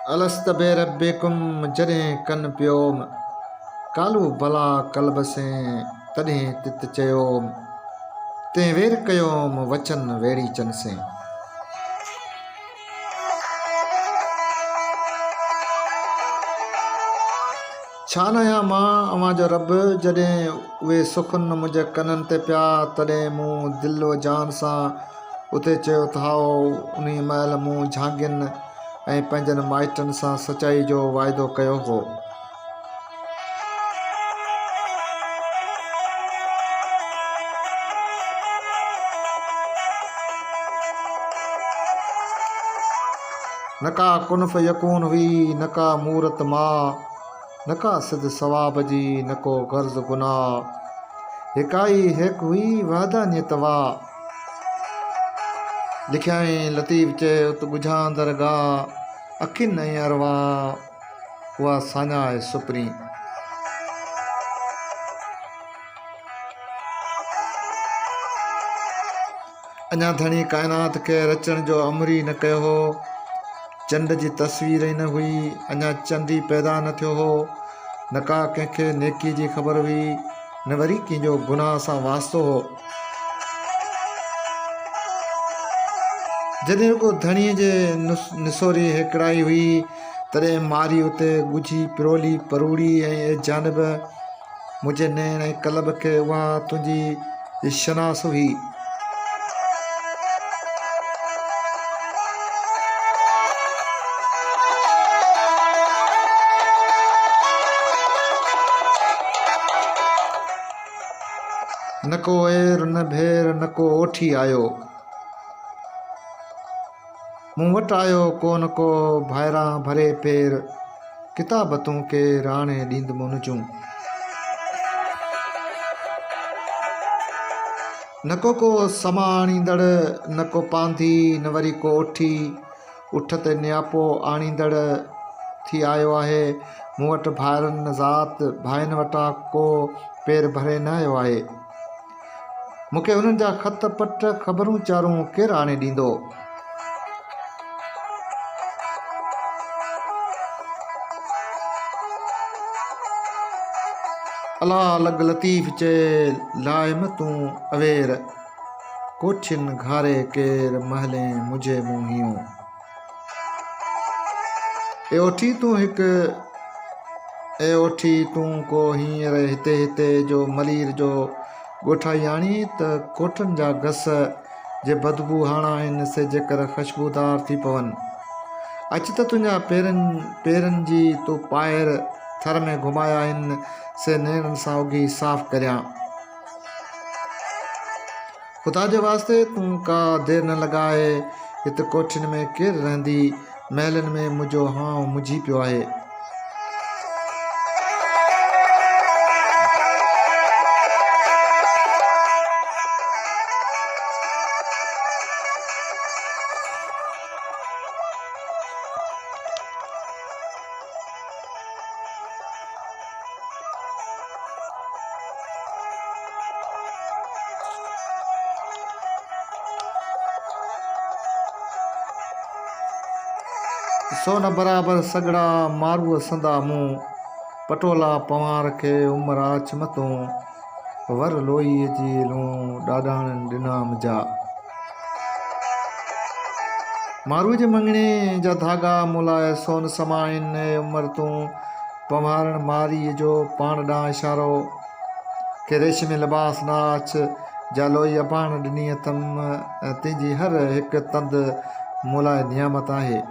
अलस्त बेरब्बिकुम जॾहिं कन पियोम कालू भला कल्ब से तॾहिं तित चयोम तंहिं वेर कयोम वचन वेड़ी चन से। छा नया मां अवां जो रब जॾहिं उहे सुखन मुंहिंजे कननि ते पिया तॾहिं मूं दिलो जान सां उते चयो त हाओ उन महिल मूं झांगियुनि ऐं पंहिंजनि माइटनि सां सचाई जो वाइदो कयो हो। न का कुनफ़ यकून हुई न का मूरत मां न का सिद सवाब जी न को गर्ज़ गुनाह हिकाई हिकु हुई वहदानियत वाह लिखियाईं लतीफ़ चयो त ॻुझांदड़ गाह अखियुनि ऐं अरवा उहा साञा आहे सुपरी। अञा धणी काइनात खे रचण जो अमर ई न कयो हो। चंड जी तस्वीर ई न हुई अञा चंड ई पैदा न थियो हो। न का कंहिंखे नेकी जी ख़बर हुई न वरी कंहिंजो गुनाह सां वास्तो हो। जॾहिं को धणीअ जे निसोरी हिकिड़ाई हुई तॾहिं मारी उते ॻुझी पिरोली परूड़ी ऐं जानब मुंहिंजे नैण ऐं कलब खे उहा तुंहिंजी शनास हुई। न को एर न भेर न को ओठी आयो मूं वटि आयो कोन को भाइरां भरे पेर किताबतूं के राणे ॾींद मुनजूं। न को समा आणींदड़ न को पांधी न वरी को ओठी उठ ते नियापो आणींदड़ थी आयो आहे। मूं वटि भाइरनि ज़ात भाइनि वटां को पेर भरे न आयो आहे। मूंखे हुननि जा ख़त पट ख़बरूं चारूं केरु आणे ॾींदो। अलाह अलॻ लतीफ़ चए लाइम तूं अवेर कोठियुनि घारे केर महले मुझे मुहियूं। ए ओठी तूं हिकु ए ओठी तूं को हींअर हिते हिते जो मलीर जो ॻोठाई आणी त कोठनि जा घस जे बदबू हाणा आहिनि से जेकर ख़ुशबूदार थी पवनि। अच त तुंहिंजा पेरनि जी तूं पाएर थर में घुमाया आहिनि से नेणनि सां उगी साफ़ करियां। ख़ुदा जे वास्ते तूं का देरि न लॻाए हिते कोठियुनि में केरु रहंदी महलनि में मुंहिंजो हाउ मुझी पियो आहे। सोन बराबर सगड़ा मारूअ संदा मूं पटोला पवार खे उमर आछ मतूं वर लोईअ जी लूं ॾाॾाणनि ॾिना मुंहिंजा। मारूअ जे मङणे जा धागा मुलाए सोन समाइनि उमर तूं पवारण मारीअ जो पाण ॾांहुं इशारो के रेशमी लिबास नाच जा लोई अबाण ॾिनी अथमि तुंहिंजी हर हिकु तंद मुलाए नियामत आहे।